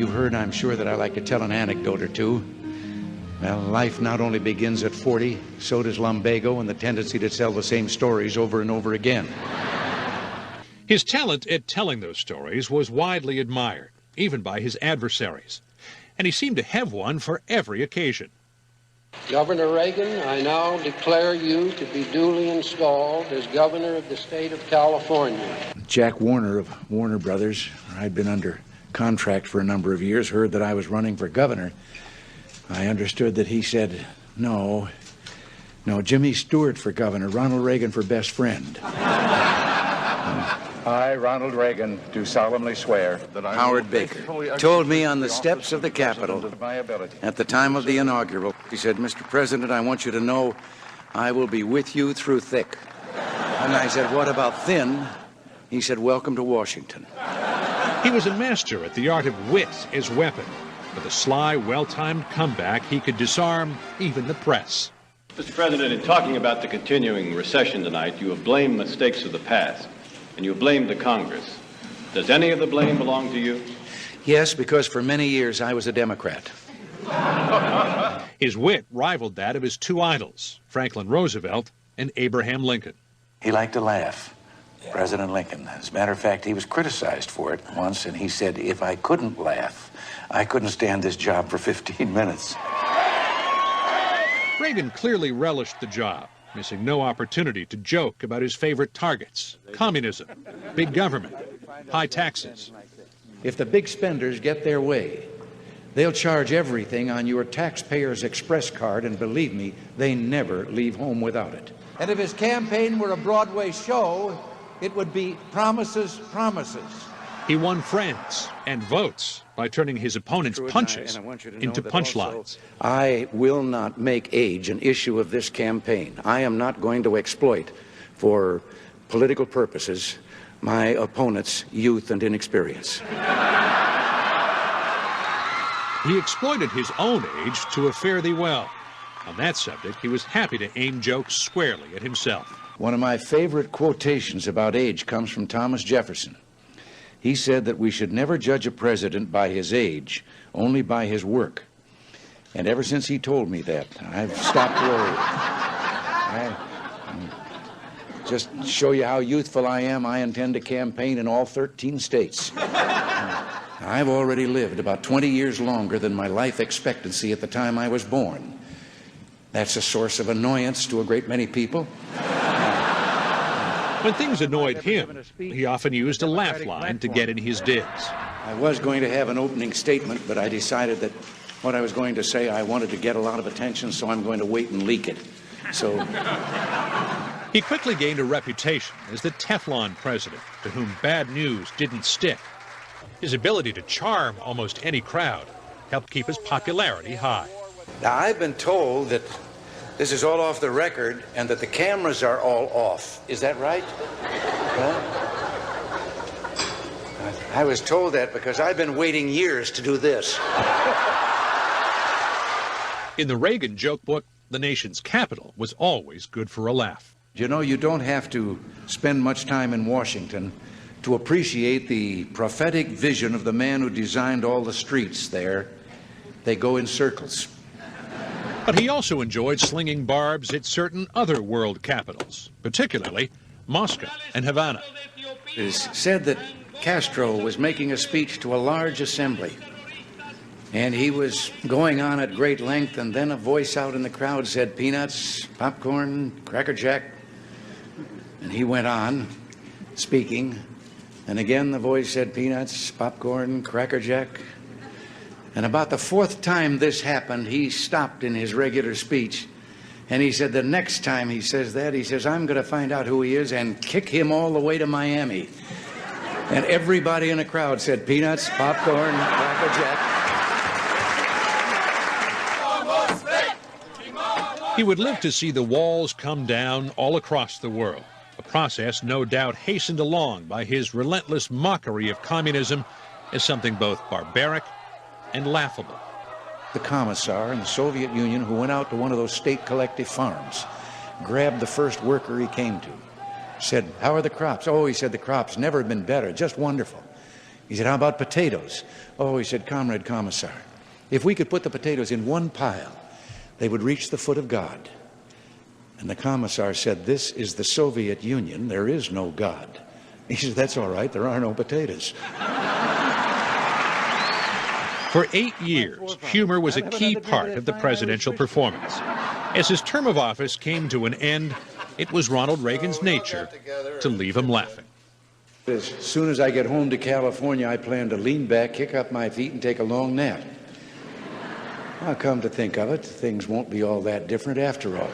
You've heard, I'm sure, that I like to tell an anecdote or two. Well, life not only begins at 40, so does lumbago and the tendency to tell the same stories over and over again. His talent at telling those stories was widely admired, even by his adversaries. And he seemed to have one for every occasion. Governor Reagan, I now declare you to be duly installed as governor of the state of California. Jack Warner of Warner Brothers, I'd been under contract for a number of years, heard that I was running for governor. I understood that he said, no, Jimmy Stewart for governor, Ronald Reagan for best friend. I, Ronald Reagan, do solemnly swear that I Howard Baker told me on the steps of the Capitol at the time of the inaugural, he said, Mr. President, I want you to know I will be with you through thick. And I said, what about thin? He said, welcome to Washington. He was a master at the art of wit as weapon. With a sly, well-timed comeback, he could disarm even the press. Mr. President, in talking about the continuing recession tonight, you have blamed mistakes of the past, and you have blamed the Congress. Does any of the blame belong to you? Yes, because for many years I was a Democrat. His wit rivaled that of his two idols, Franklin Roosevelt and Abraham Lincoln. He liked to laugh, President Lincoln. As a matter of fact, he was criticized for it once, and he said, if I couldn't laugh, I couldn't stand this job for 15 minutes. Reagan clearly relished the job, missing no opportunity to joke about his favorite targets: communism, big government, high taxes. If the big spenders get their way, they'll charge everything on your taxpayer's express card, and believe me, they never leave home without it. And if his campaign were a Broadway show, it would be promises, promises. He won friends and votes by turning his opponents' punches into punchlines. I will not make age an issue of this campaign. I am not going to exploit, for political purposes, my opponent's youth and inexperience. He exploited his own age to a fare thee well. On that subject, he was happy to aim jokes squarely at himself. One of my favorite quotations about age comes from Thomas Jefferson. He said that we should never judge a president by his age, only by his work. And ever since he told me that, I've stopped worrying. Just show you how youthful I am, I intend to campaign in all 13 states. I've already lived about 20 years longer than my life expectancy at the time I was born. That's a source of annoyance to a great many people. When things annoyed him, he often used a laugh line to get in his digs. I was going to have an opening statement, but I decided that what I was going to say, I wanted to get a lot of attention, so I'm going to wait and leak it. So he quickly gained a reputation as the Teflon president, to whom bad news didn't stick. His ability to charm almost any crowd helped keep his popularity high. Now, I've been told that this is all off the record and that the cameras are all off. Is that right? Huh? I was told that because I've been waiting years to do this. In the Reagan joke book, the nation's capital was always good for a laugh. You know, you don't have to spend much time in Washington to appreciate the prophetic vision of the man who designed all the streets there. They go in circles. But he also enjoyed slinging barbs at certain other world capitals, particularly Moscow and Havana. It is said that Castro was making a speech to a large assembly, and he was going on at great length, and then a voice out in the crowd said, peanuts, popcorn, Cracker Jack. And he went on speaking, and again the voice said, peanuts, popcorn, Cracker Jack. And about the fourth time this happened, he stopped in his regular speech, and he said, the next time he says that, he says, I'm going to find out who he is and kick him all the way to Miami. And everybody in the crowd said, peanuts, popcorn, Cracker Jack. He would live to see the walls come down all across the world, a process no doubt hastened along by his relentless mockery of communism as something both barbaric and laughable. The commissar in the Soviet Union who went out to one of those state collective farms, grabbed the first worker he came to, said, how are the crops? Oh, he said, the crops never been better, just wonderful. He said, how about potatoes? Oh, he said, Comrade Commissar, if we could put the potatoes in one pile, they would reach the foot of God. And the commissar said, this is the Soviet Union. There is no God. He said, that's all right. There are no potatoes. For 8 years, humor was a key part of the presidential performance. As his term of office came to an end, it was Ronald Reagan's nature to leave him laughing. As soon as I get home to California, I plan to lean back, kick up my feet, and take a long nap. I'll come to think of it, things won't be all that different after all.